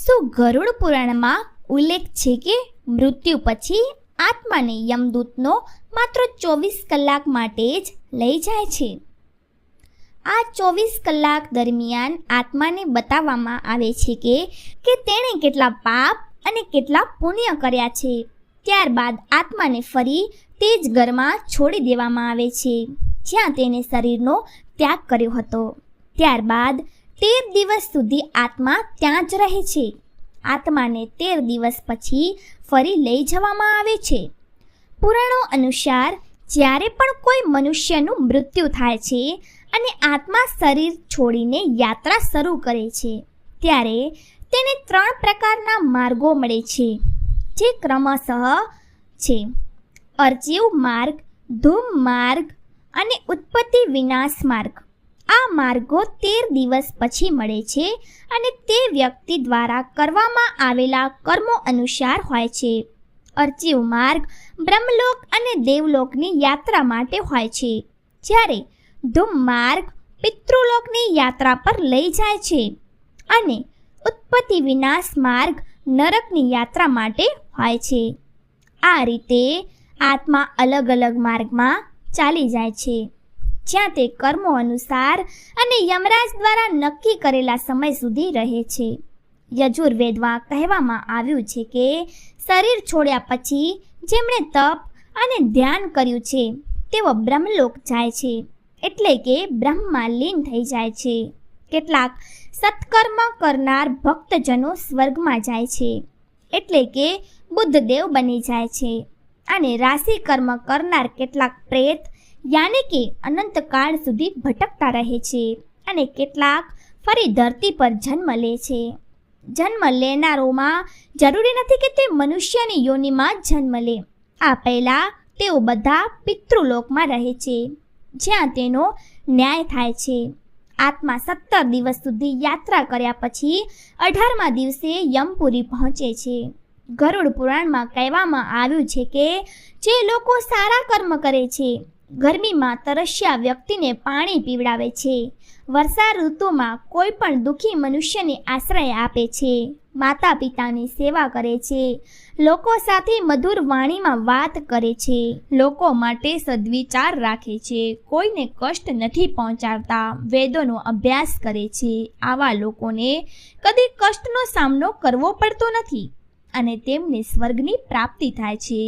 શું ગરુડ પુરાણમાં ઉલ્લેખ છે કે મૃત્યુ પછી આત્માને યમદૂતનો માત્ર 24 કલાક માટે જ લઈ જાય છે? આ 24 કલાક દરમિયાન આત્માને બતાવવામાં આવે છે કે તેણે કેટલા પાપ અને કેટલા પુણ્ય કર્યા છે. ત્યારબાદ આત્માને ફરી તે જ ઘરમાં છોડી દેવામાં આવે છે જ્યાં તેણે શરીરનો ત્યાગ કર્યો હતો. ત્યારબાદ 13 દિવસ સુધી આત્મા ત્યાં જ રહે છે. આત્માને 13 દિવસ પછી ફરી લઈ જવામાં આવે છે. પુરાણો અનુસાર જ્યારે પણ કોઈ મનુષ્યનું મૃત્યુ થાય છે અને આત્મા શરીર છોડીને યાત્રા શરૂ કરે છે ત્યારે તેને 3 પ્રકારના માર્ગો મળે છે, જે ક્રમશઃ છે અર્ચિવ માર્ગ, ધૂમ માર્ગ અને ઉત્પત્તિ વિનાશ માર્ગ. આ માર્ગો 13 દિવસ પછી મળે છે અને તે વ્યક્તિ દ્વારા કરવામાં આવેલા કર્મો અનુસાર હોય છે. અર્ચિવ માર્ગ બ્રહ્મલોક અને દેવલોકની યાત્રા માટે હોય છે, જ્યારે ધૂમ માર્ગ પિતૃલોકની યાત્રા પર લઈ જાય છે અને ઉત્પત્તિ વિનાશ માર્ગ નરકની યાત્રા માટે હોય છે. આ રીતે આત્મા અલગ અલગ માર્ગમાં ચાલી જાય છે જ્યાં તે કર્મો અનુસાર અને યમરાજ દ્વારા નક્કી કરેલા સમય સુધી રહે છે. યજુર્વેદમાં કહેવામાં આવ્યું છે કે શરીર છોડ્યા પછી જેમણે તપ અને ધ્યાન કર્યું છે તેઓ બ્રહ્મલોક જાય છે, એટલે કે બ્રહ્મમાં લીન થઈ જાય છે. કેટલાક સત્કર્મ કરનાર ભક્તજનો સ્વર્ગમાં જાય છે, એટલે કે બુદ્ધદેવ બની જાય છે. અને રાશિ કર્મ કરનાર કેટલાક પ્રેત યાની કે અનંતકાળ સુધી ભટકતા રહે છે અને કેટલાક ફરી ધરતી પર જન્મ લે છે. જન્મ લેનારોમાં જરૂરી નથી કે તે મનુષ્યની યોનિમાં જન્મ લે. આ પહેલાં તેઓ બધા પિતૃલોકમાં રહે છે જ્યાં તેનો ન્યાય થાય છે. આત્મા 17 દિવસ સુધી યાત્રા કર્યા પછી 18મા દિવસે યમપુરી પહોંચે છે. ગરુડ પુરાણમાં કહેવામાં આવ્યું છે કે જે લોકો સારા કર્મ કરે છે, ગરમીમાં તરસ્યા વ્યક્તિને પાણી પીવડાવે છે, વર્ષા ઋતુમાં કોઈ પણ દુઃખી મનુષ્યને આશ્રય આપે છે, માતા પિતાની સેવા કરે છે, લોકો સાથે મધુર વાણીમાં વાત કરે છે, લોકો માટે સદ્વિચાર રાખે છે, કોઈને કષ્ટ નથી પહોંચાડતા, વેદોનો અભ્યાસ કરે છે, આવા લોકોને કદી કષ્ટનો સામનો કરવો પડતો નથી અને તેમને સ્વર્ગની પ્રાપ્તિ થાય છે.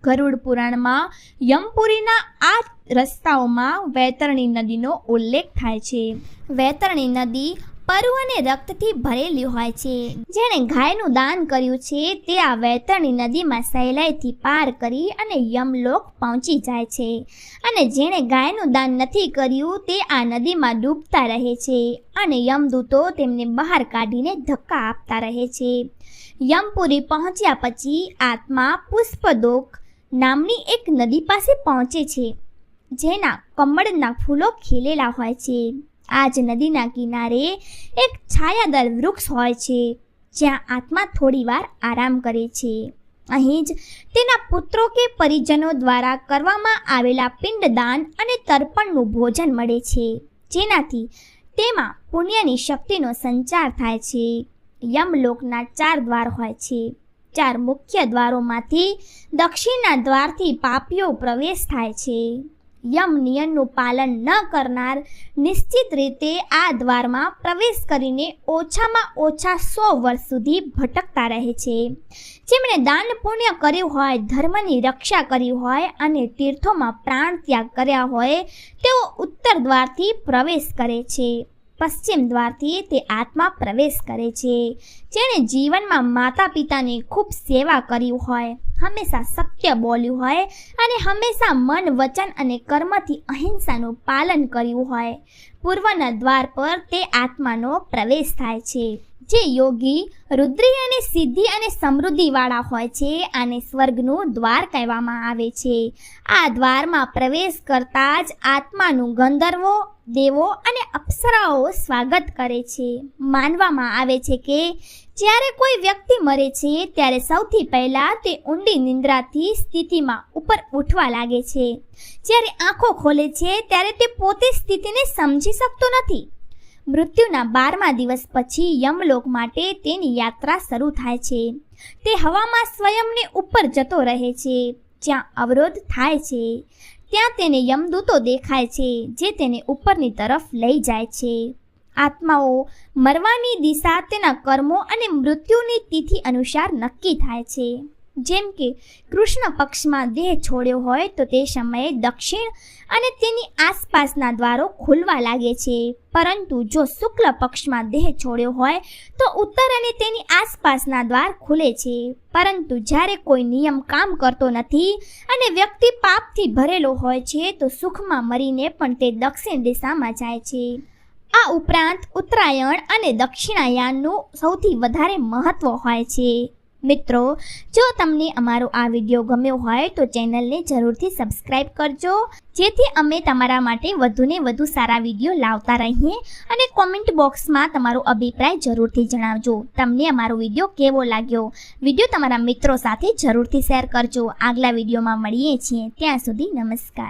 ગરુડ પુરાણમાં યમપુરીના આ રસ્તાઓમાં વૈતરણી નદીનો ઉલ્લેખ થાય છે. વૈતરણી નદી પરુ અને રક્તથી ભરેલી હોય છે. જેણે ગાયનું દાન કર્યું છે તે આ વૈતરણી નદીમાં સહેલાઈથી પાર કરી અને યમલોક પહોંચી જાય છે, અને જેણે ગાયનું દાન નથી કર્યું તે આ નદીમાં ડૂબતા રહે છે અને યમદૂતો તેમને બહાર કાઢીને ધક્કા આપતા રહે છે. યમપુરી પહોંચ્યા પછી આત્મા પુષ્પદોક નામની એક નદી પાસે પહોંચે છે જેના કમળના ફૂલો ખીલેલા હોય છે. આ જ નદીના કિનારે એક છાયાદાર વૃક્ષ હોય છે જ્યાં આત્મા થોડીવાર આરામ કરે છે. અહીં જ તેના પુત્રો કે પરિજનો દ્વારા કરવામાં આવેલા પિંડદાન અને તર્પણનું ભોજન મળે છે, જેનાથી તેમાં પુણ્યની શક્તિનો સંચાર થાય છે. યમલોકના 4 દ્વાર હોય છે. 4 મુખ્ય દ્વારોમાંથી દક્ષિણના દ્વારથી પાપીઓ પ્રવેશ થાય છે. યમ નિયમનું પાલન ન કરનાર નિશ્ચિત રીતે આ દ્વારમાં પ્રવેશ કરીને ઓછામાં ઓછા 100 વર્ષ સુધી ભટકતા રહે છે. જેમણે દાન પુણ્ય કર્યું હોય, ધર્મની રક્ષા કરી હોય અને તીર્થોમાં પ્રાણ ત્યાગ કર્યા હોય તેઓ ઉત્તર દ્વારથી પ્રવેશ કરે છે. પશ્ચિમ દ્વારથી તે આત્મા પ્રવેશ કરે છે. જેણે જીવનમાં માતા પિતાની ખૂબ સેવા કરી હોય, હંમેશા સત્ય બોલ્યું હોય અને હંમેશા મન, વચન અને કર્મથી અહિંસાનું પાલન કર્યું હોય, પૂર્વના દ્વાર પર તે આત્માનો પ્રવેશ થાય છે. જે યોગી, રુદ્રી અને સિદ્ધિ અને સમૃદ્ધિવાળા હોય છે આને સ્વર્ગનું દ્વાર કહેવામાં આવે છે. આ દ્વારમાં પ્રવેશ કરતાં જ આત્માનું ગંધર્વો, દેવો અને અપ્સરાઓ સ્વાગત કરે છે. માનવામાં આવે છે કે જ્યારે કોઈ વ્યક્તિ મરે છે ત્યારે સૌથી પહેલાં તે ઊંડી નિંદ્રાથી સ્થિતિમાં ઉપર ઉઠવા લાગે છે. જ્યારે આંખો ખોલે છે ત્યારે તે પોતે સ્થિતિને સમજી શકતો નથી. મૃત્યુના 12મા દિવસ પછી યમલોક માટે તેની યાત્રા શરૂ થાય છે. તે હવામાં સ્વયંને ઉપર જતો રહે છે. જ્યાં અવરોધ થાય છે ત્યાં તેને યમદૂતો દેખાય છે, જે તેને ઉપરની તરફ લઈ જાય છે. આત્માઓ મરવાની દિશા તેના કર્મો અને મૃત્યુની તિથિ અનુસાર નક્કી થાય છે. જેમ કે કૃષ્ણ પક્ષમાં દેહ છોડ્યો હોય તો તે સમયે દક્ષિણ અને તેની આસપાસના દ્વારો ખુલવા લાગે છે, પરંતુ જો શુક્લ પક્ષમાં દેહ છોડ્યો હોય તો ઉત્તર અને તેની આસપાસના દ્વાર ખુલે છે. પરંતુ જ્યારે કોઈ નિયમ કામ કરતો નથી અને વ્યક્તિ પાપથી ભરેલો હોય છે તો સુખમાં મરીને પણ તે દક્ષિણ દિશામાં જાય છે. આ ઉપરાંત ઉત્તરાયણ અને દક્ષિણાયનનું સૌથી વધારે મહત્વ હોય છે. મિત્રો, જો તમને અમારો આ વિડીયો ગમ્યો હોય તો ચેનલને જરૂરથી સબસ્ક્રાઈબ કરજો, જેથી અમે તમારા માટે વધુને વધુ સારા વિડીયો લાવતા રહીએ. અને કોમેન્ટ બોક્સમાં તમારો અભિપ્રાય જરૂરથી જણાવજો. તમને અમારો વિડીયો કેવો લાગ્યો? વિડીયો તમારા મિત્રો સાથે જરૂરથી શેર કરજો. આગલા વિડીયોમાં મળીએ છીએ. ત્યાં સુધી નમસ્કાર.